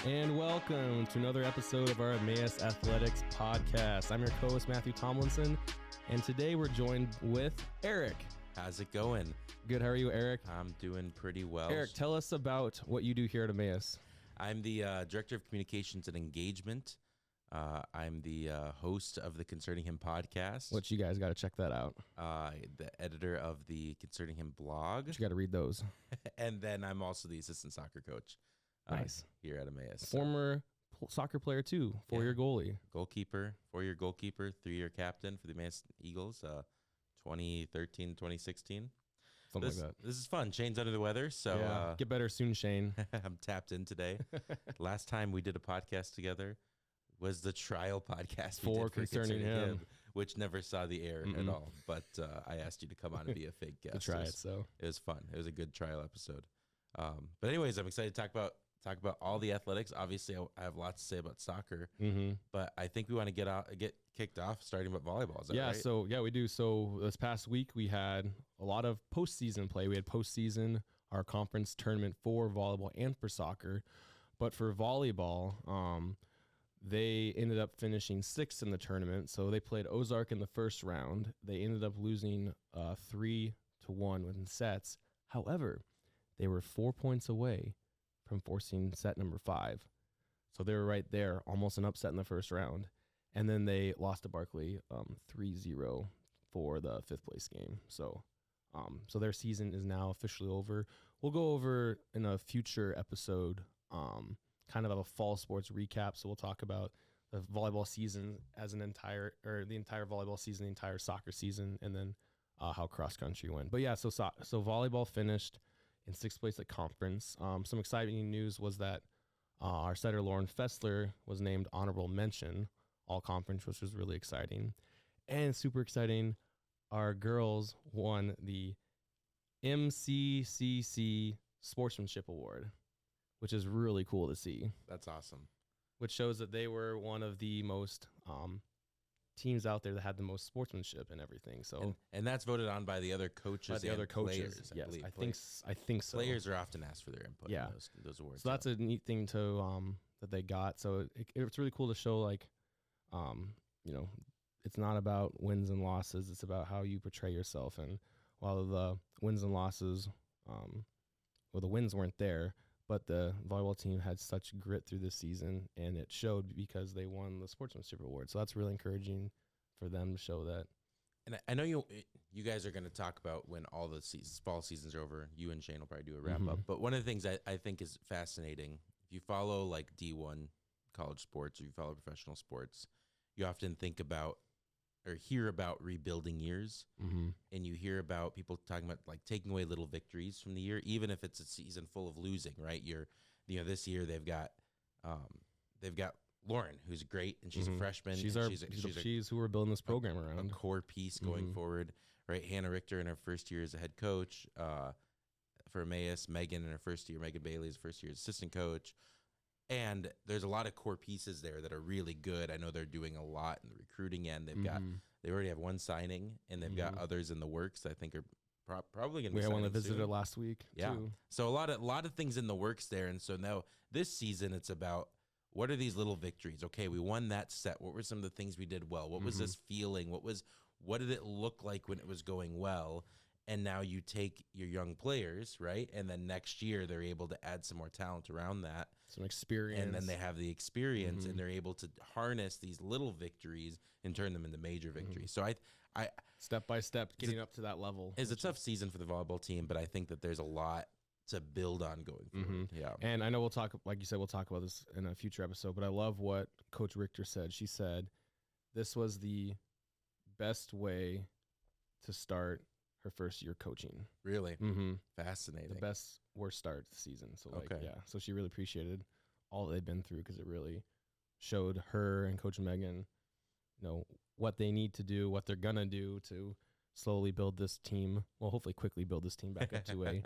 And welcome to another episode of our Emmaus Athletics podcast. I'm your co-host, Matthew Tomlinson, and today we're joined with Erik. How's it going? Good. How are you, Erik? I'm doing pretty well. Erik, tell us about what you do here at Emmaus. I'm the Director of Communications and Engagement. I'm the host of the Concerning Him podcast. Which you guys got to check that out. The editor of the Concerning Him blog. You got to read those. And then I'm also the assistant soccer coach. Nice. Here at Emmaus. Former soccer player too, four-year goalie. Goalkeeper, 4-year goalkeeper, 3-year captain for the Emmaus Eagles, 2013, 2016. Something like that. This is fun. Shane's under the weather, so get better soon, Shane. I'm tapped in today. Last time we did a podcast together was the trial podcast we did for Concerning Him, which never saw the air at all. But I asked you to come on and be a fake guest. To try it, so it was fun. It was a good trial episode. But anyways, I'm excited to talk about all the athletics. Obviously, I have lots to say about soccer, but I think we want to get kicked off starting with volleyball. Is that right? So we do. So this past week we had a lot of postseason play. We had postseason, our conference tournament for volleyball and for soccer. But for volleyball, they ended up finishing sixth in the tournament. So they played Ozark in the first round. They ended up losing 3-1 within sets. However, they were 4 points away from forcing set number 5. So they were right there, almost an upset in the first round. And then they lost to Barkley 3-0 for the 5th place game. So their season is now officially over. We'll go over in a future episode kind of a fall sports recap. So we'll talk about the volleyball season as the entire volleyball season, the entire soccer season, and then how cross country went. But yeah, so volleyball finished in 6th place at conference. Some exciting news was that our setter Lauren Fessler was named honorable mention all conference, which was really exciting. And super exciting, our girls won the MCCC Sportsmanship Award, which is really cool to see. That's awesome. Which shows that they were one of the most teams out there that had the most sportsmanship and everything. So and that's voted on by the other coaches. Players, yes, I think so. Players are often asked for their input. Yeah, in those awards. So that's a neat thing to that they got. So it's really cool to show it's not about wins and losses. It's about how you portray yourself. And while the wins and losses, the wins weren't there, but the volleyball team had such grit through this season, and it showed because they won the Sportsmanship Award. So that's really encouraging for them to show that. And I know you guys are going to talk about when all the fall seasons are over. You and Shane will probably do a wrap up. But one of the things I think is fascinating, if you follow like D1 college sports or you follow professional sports, you often think about or hear about rebuilding years, and you hear about people talking about like taking away little victories from the year, even if it's a season full of losing. Right? This year they've got Lauren, who's great, and she's a freshman. She's who we're building this program around. A core piece going forward. Right? Hannah Richter in her first year as a head coach for Emmaus. Megan in her first year. Megan Bailey is first year as assistant coach. And there's a lot of core pieces there that are really good. I know they're doing a lot in the recruiting end. They already have one signing, and they've got others in the works that I think are probably going to be. We had one that visited soon. Last week. Yeah. Too. So a lot of things in the works there. And so now this season, it's about what are these little victories? Okay, we won that set. What were some of the things we did well? What was this feeling? What did it look like when it was going well? And now you take your young players, right? And then next year they're able to add some more talent around that. Some experience. And then they have the experience and they're able to harness these little victories and turn them into major victories. So I step by step getting up to that level. It's a tough season for the volleyball team, but I think that there's a lot to build on going forward. Yeah. And I know we'll talk about this in a future episode, but I love what Coach Richter said. She said this was the best way to start her first year coaching. Really? Fascinating. The best worst start to the season. So so she really appreciated all that they've been through because it really showed her and Coach Megan, what they need to do, what they're gonna do to slowly build this team. Well, hopefully quickly build this team back up to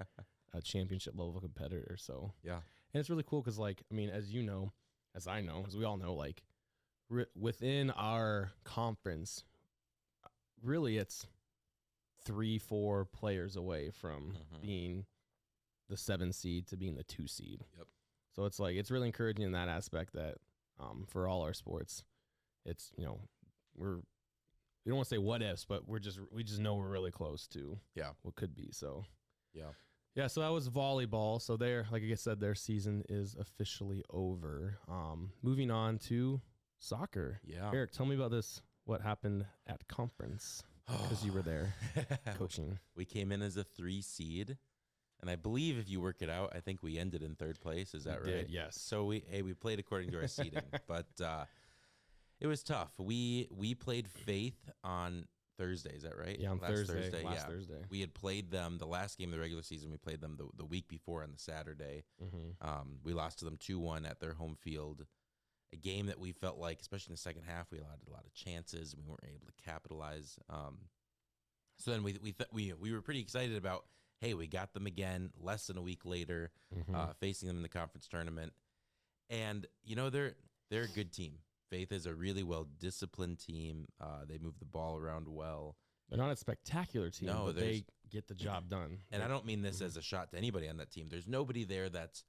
a championship level competitor. So yeah, and it's really cool because as you know, as I know, as we all know, within our conference, really it's 3-4 players away from being the 7 seed to being the 2 seed. Yep. So it's like, it's really encouraging in that aspect that for all our sports, it's, we don't want to say what ifs, but we just know we're really close to what could be. So yeah, so that was volleyball. So like I said, their season is officially over. Moving on to soccer. Yeah. Erik, tell me about this. What happened at conference? Because you were there coaching. We came in as a 3 seed. And I believe if you work it out, I think we ended in 3rd place. Is that right? Did, yes. So we played according to our seeding, but it was tough. We played Faith on Thursday. Is that right? Yeah, on last Thursday. Last Thursday. We had played them the last game of the regular season. We played them the week before on the Saturday. We lost to them 2-1 at their home field. A game that we felt like, especially in the second half, we allowed a lot of chances. We weren't able to capitalize. So then we were pretty excited about, hey, we got them again less than a week later, facing them in the conference tournament. And, they're a good team. Faith is a really well-disciplined team. They move the ball around well. They're not a spectacular team, but they get the job done. And I don't mean this as a shot to anybody on that team. There's nobody there that's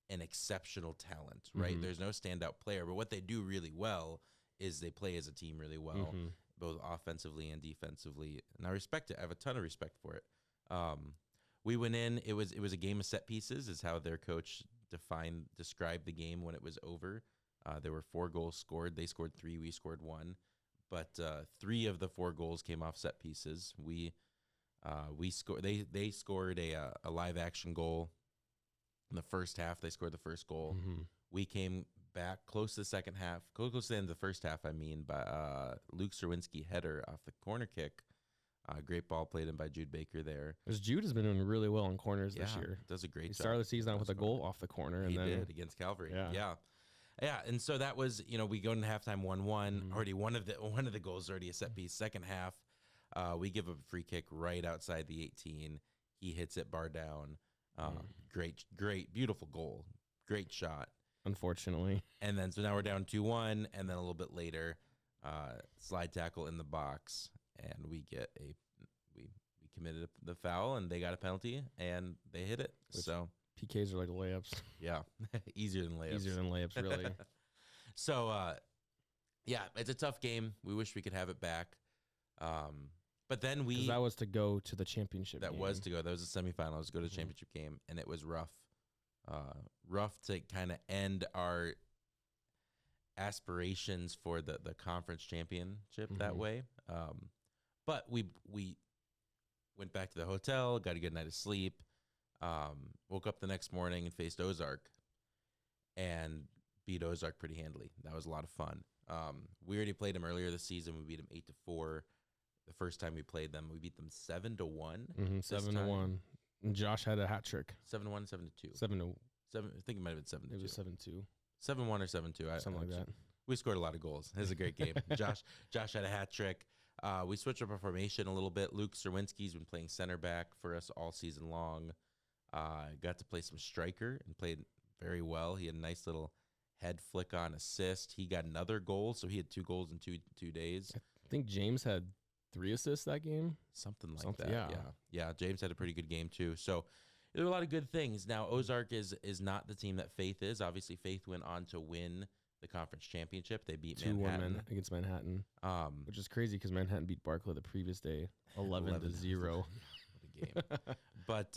an exceptional talent, right? There's no standout player. But what they do really well is they play as a team really well, both offensively and defensively. And I respect it. I have a ton of respect for it. We went in. It was a game of set pieces, is how their coach described the game when it was over. There were 4 goals scored. They scored 3. We scored 1. But 3 of the 4 goals came off set pieces. We scored. They scored a live action goal in the first half. They scored the first goal. We came back close to the second half, close to the end of the first half. I mean, by Luke Serwinski header off the corner kick. Great ball played in by Jude Baker there. Because Jude has been doing really well in corners this year. Does a great job. He started the season with a goal off the corner. He then did against Calvary. Yeah. And so that was, we go into halftime 1-1. Already one of the goals already a set piece. Second half, we give a free kick right outside the 18. He hits it bar down. Great, beautiful goal. Great shot. Unfortunately. And then so now we're down 2-1, and then a little bit later, slide tackle in the box, and we committed the foul, and they got a penalty, and they hit it. So PKs are like layups. Yeah, easier than layups, really. So, it's a tough game. We wish we could have it back. But then that was to go to the championship game. That was the semifinal. It was to go to the championship game, and it was rough. Rough to kind of end our aspirations for the conference championship that way. But we went back to the hotel, got a good night of sleep, woke up the next morning and faced Ozark and beat Ozark pretty handily. That was a lot of fun. We already played them earlier this season. We beat them 8-4. The first time we played them, we beat them 7-1. 7-1. And Josh had a hat trick. 7-1, 7-2. 7-7. I think it might have been 7-2. It was 7-2. 7-1 or 7-2. Something like that. We scored a lot of goals. It was a great game. Josh had a hat trick. We switched up our formation a little bit. Luke Serwinski's been playing center back for us all season long. Got to play some striker and played very well. He had a nice little head flick on assist. He got another goal, so he had 2 goals in two days. I think James had 3 assists that game. Something like that. Yeah. James had a pretty good game too. So there were a lot of good things. Now, Ozark is not the team that Faith is. Obviously, Faith went on to win the conference championship. They beat Manhattan. Against Manhattan, which is crazy because Manhattan beat Barclay the previous day, 11-0. What a game. But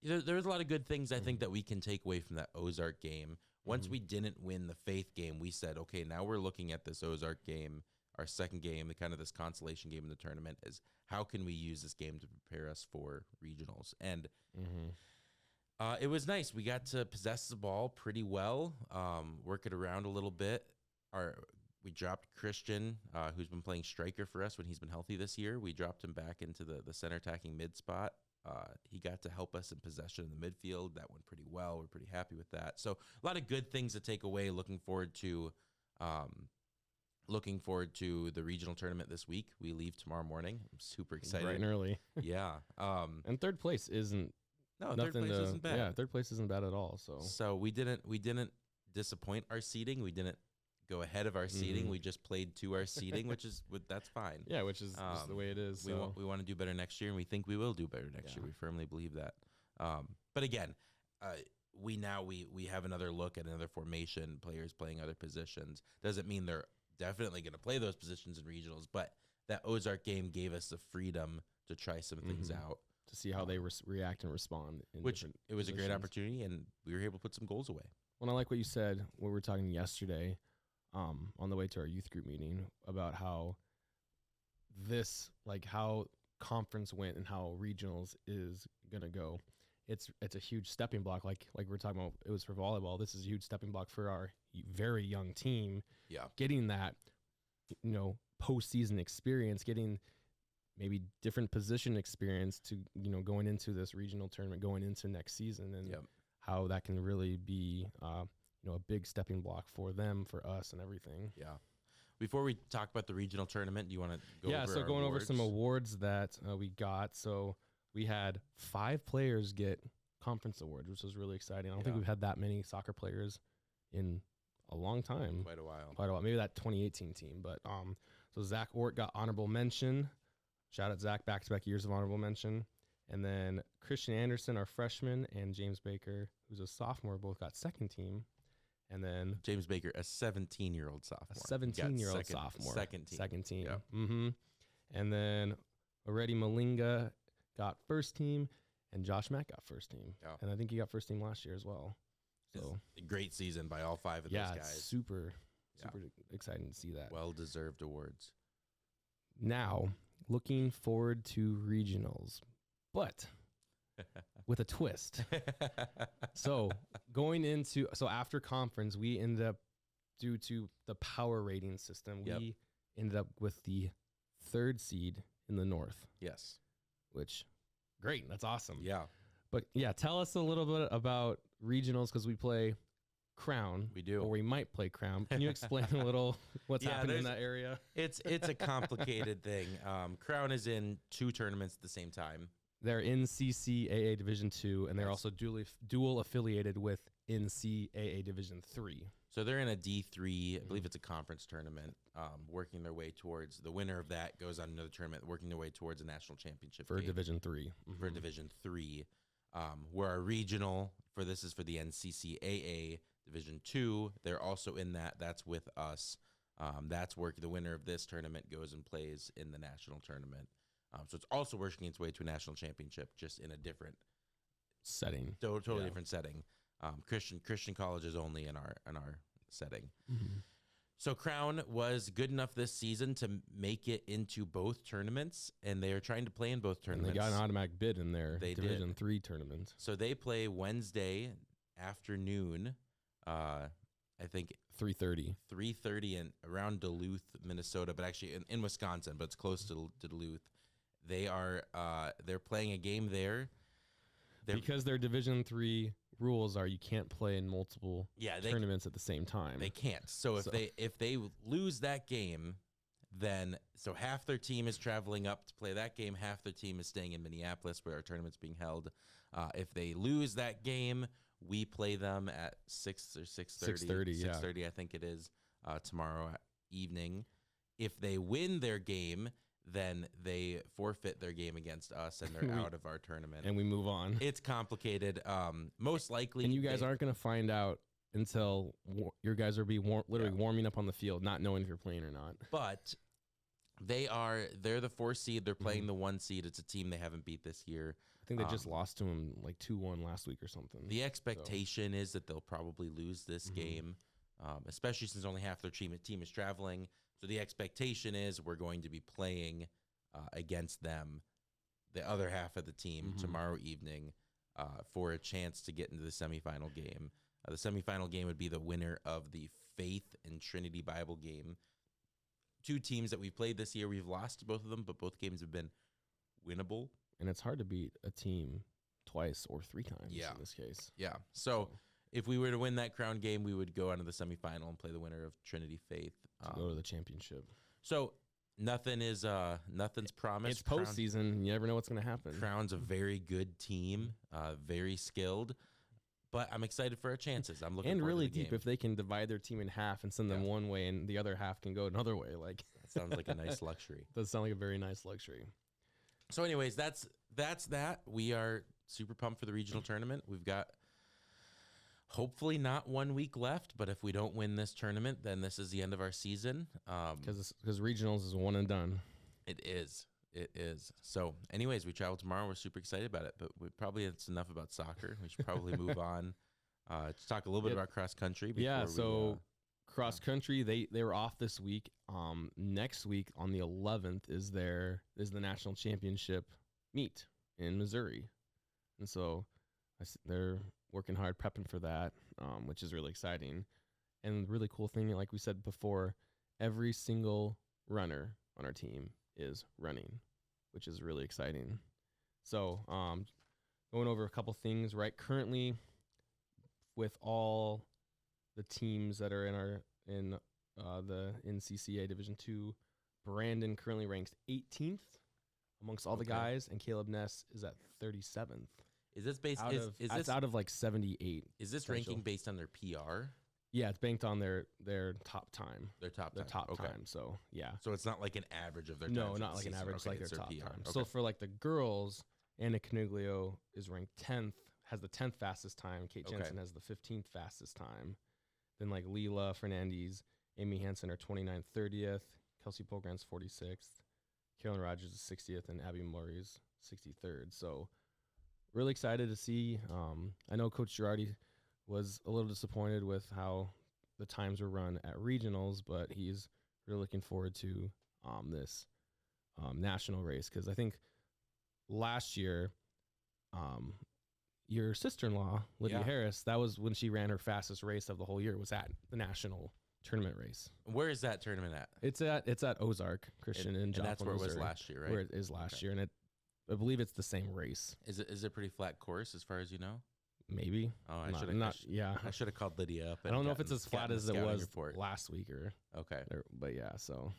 there was a lot of good things I think that we can take away from that Ozark game. Once we didn't win the Faith game, we said, okay, now we're looking at this Ozark game, our second game, the kind of this consolation game in the tournament, is how can we use this game to prepare us for regionals? And it was nice. We got to possess the ball pretty well, work it around a little bit. We dropped Christian, who's been playing striker for us when he's been healthy this year. We dropped him back into the center attacking mid spot. He got to help us in possession in the midfield. That went pretty well. We're pretty happy with that. So a lot of good things to take away. Looking forward to the regional tournament this week. We leave tomorrow morning. I'm super excited. Bright and early. Yeah. And third place isn't. Third place isn't bad. Yeah, third place isn't bad at all. So we didn't disappoint our seeding. We didn't go ahead of our seeding. We just played to our seeding, that's fine. Yeah, which is just the way it is. We want to do better next year, and we think we will do better next year. We firmly believe that. But again, we have another look at another formation, players playing other positions. Doesn't mean they're definitely going to play those positions in regionals, but that Ozark game gave us the freedom to try some things out. To see how they react and respond. Which it was a great opportunity, and we were able to put some goals away. Well, I like what you said when we were talking yesterday on the way to our youth group meeting about how how conference went and how regionals is going to go. It's a huge stepping block. Like we're talking about, it was for volleyball. This is a huge stepping block for our very young team. Yeah. Getting that, postseason experience, getting maybe different position experience to, going into this regional tournament, going into next season, and how that can really be, a big stepping block for them, for us, and everything. Yeah. Before we talk about the regional tournament, do you want to go over so going over some awards that we got. So we had 5 players get conference awards, which was really exciting. I don't think we've had that many soccer players in a long time. Quite a while. Maybe that 2018 team. But so Zach Ort got honorable mention. Shout out Zach, back-to-back years of honorable mention. And then Christian Anderson, our freshman, and James Baker, who's a sophomore, both got second team. And then James Baker, a 17-year-old sophomore. A 17-year-old sophomore. Second team. Yep. Mm-hmm. And then already Malinga got first team, and Josh Mack got first team. Yeah. And I think he got first team last year as well. So a great season by all 5 of those guys. It's super exciting to see that. Well-deserved awards. Now, looking forward to regionals, but with a twist. So after conference, we ended up, due to the power rating system, we ended up with the 3rd seed in the North. Yes. Which, great. That's awesome. Yeah. But tell us a little bit about regionals, because we play Crown. We do. Or we might play Crown. Can you explain a little what's happening in that area? It's a complicated thing. Crown is in 2 tournaments at the same time. They're in NCCAA Division 2, and they're also dual affiliated with NCAA Division 3. So they're in a D3, I believe it's a conference tournament, working their way towards, the winner of that goes on another tournament, working their way towards a national championship for Division 3. For Division 3. Where our regional for this is for the NCCAA Division 2. They're also in that. That's with us. That's where the winner of this tournament goes and plays in the national tournament. So it's also working its way to a national championship, just in a different setting. Totally different setting. Christian colleges only in our setting. Mm-hmm. So Crown was good enough this season to make it into both tournaments, and they are trying to play in both tournaments. And they got an automatic bid in their Division 3 tournament. So they play Wednesday afternoon, I think 3:30 and around Duluth, Minnesota, but actually in Wisconsin, but it's close to Duluth. They're playing a game there. Because their Division 3 rules are you can't play in multiple tournaments at the same time. They can't. So if they lose that game, then half their team is traveling up to play that game, half their team is staying in Minneapolis where our tournament's being held. If they lose that game, we play them at 6 or 6:30. 6:30, I think it is, tomorrow evening. If they win their game, then they forfeit their game against us and they're out of our tournament. And we move on. It's complicated. Most likely. And you guys aren't going to find out until your guys are literally warming up on the field, not knowing if you're playing or not. But they're the 4 seed. They're playing the 1 seed. It's a team they haven't beat this year. I think they just lost to them like 2-1 last week or something. The expectation is that they'll probably lose this game, especially since only half their team is traveling. So the expectation is we're going to be playing against them, the other half of the team, tomorrow evening for a chance to get into the semifinal game. The semifinal game would be the winner of the Faith and Trinity Bible game. 2 teams that we've played this year. We've lost to both of them, but both games have been winnable. And it's hard to beat a team twice or 3 times in this case. Yeah. So if we were to win that Crown game, we would go on to the semifinal and play the winner of Trinity Faith. To go to the championship. So nothing's promised. It's postseason. You never know what's going to happen. Crown's a very good team, very skilled. But I'm excited for our chances. I'm looking forward really to the deep game. if they can divide their team in half and send them one way and the other half can go another way. Like that sounds like a nice luxury. Does sound like a very nice luxury. So anyways, that's that. We are super pumped for the regional tournament. We've got hopefully not 1 week left, but if we don't win this tournament, then this is the end of our season. Because regionals is one and done. It is. It is. So anyways, we travel tomorrow. We're super excited about it, but it's enough about soccer. We should probably move on to talk a little bit about cross country. Cross country, they were off this week. Next week on the 11th is the national championship meet in Missouri. And so they're working hard prepping for that, which is really exciting. And the really cool thing, like we said before, every single runner on our team is running, which is really exciting. So going over a couple things, right? Currently, with all the teams that are in the NCCA Division II, Brandon currently ranks 18th amongst all the guys, and Caleb Ness is at 37th. Is this based out of like 78? Is this ranking based on their PR? Yeah, it's banked on their top time. Their top time. So yeah. So it's not like an average of their time. No, not like an average, like their top time. Okay. So for like the girls, Anna Caniglio is ranked 10th, has the 10th fastest time. Kate Jensen has the 15th fastest time. Then like Leela Fernandez, Amy Hansen are 29th, 30th. Kelsey Pogran's 46th. Carolyn Rogers is 60th, and Abby Murray's 63rd. So really excited to see. I know Coach Girardi was a little disappointed with how the times were run at regionals, but he's really looking forward to this national race, because I think last year, your sister-in-law, Lydia Harris, that was when she ran her fastest race of the whole year, was at the national tournament race. Where is that tournament at? It's at Ozark Christian in Joplin, and that's where Missouri, it was last year, right? Where it is last year, and I believe it's the same race. Is it a pretty flat course as far as you know? Maybe. Oh, I should have called Lydia up. I don't know if it's as flat as it was last week but yeah. So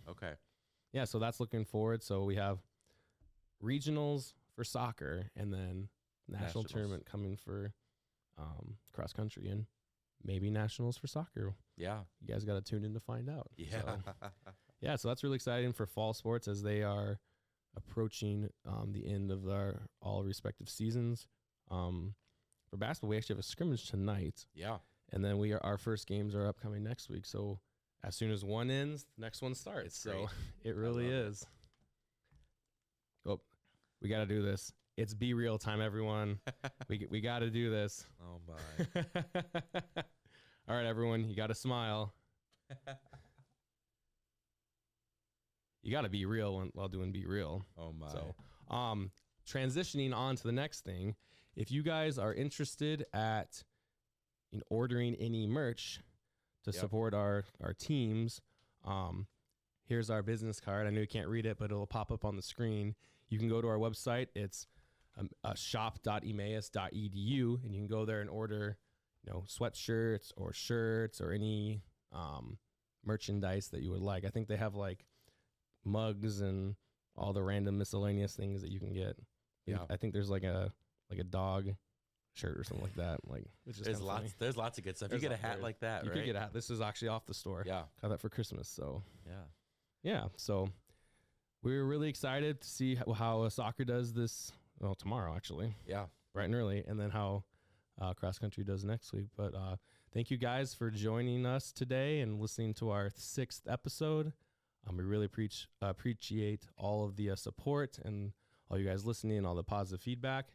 so that's looking forward. So we have regionals for soccer, and then national tournament coming for cross country, and maybe nationals for soccer. Yeah, you guys got to tune in to find out. Yeah, so that's really exciting for fall sports as they are approaching the end of our all respective seasons. For basketball, we actually have a scrimmage tonight. Yeah. And then our first games are upcoming next week. So as soon as one ends, the next one starts. So it really is. Oh, we got to do this. It's Be Real time, everyone. we got to do this. Oh, my. All right, everyone. You got to smile. You got to be real while doing Be Real. Oh, my. So transitioning on to the next thing. If you guys are interested in ordering any merch to support our teams, here's our business card. I know you can't read it, but it'll pop up on the screen. You can go to our website. It's shop.emmaus.edu, and you can go there and order, sweatshirts or shirts or any merchandise that you would like. I think they have like mugs and all the random miscellaneous things that you can get. Yeah, I think there's like a dog shirt or something like that. Like, it's just there's lots of good stuff. You get a hat like that, you right? could get a hat. This is actually off the store. Yeah. Got that for Christmas. So yeah. So we're really excited to see how soccer does this. Well, tomorrow actually. Yeah. Bright and early, and then how cross country does next week. But thank you guys for joining us today and listening to our 6th episode. We really appreciate all of the support and all you guys listening and all the positive feedback.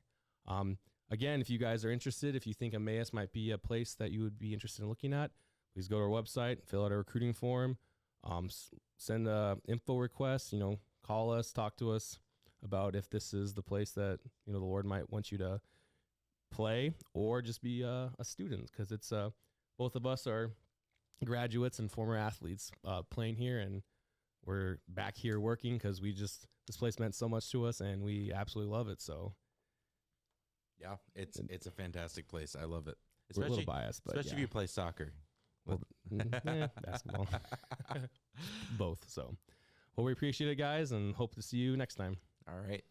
Again, if you guys are interested, if you think Emmaus might be a place that you would be interested in looking at, please go to our website, fill out a recruiting form, send a info request, call us, talk to us about if this is the place that, the Lord might want you to play or just be a student, because it's both of us are graduates and former athletes playing here, and we're back here working because this place meant so much to us and we absolutely love it. So yeah, it's a fantastic place. I love it. We're a little biased, but especially if you play soccer. Well, basketball. Both. So, well, we appreciate it, guys, and hope to see you next time. All right.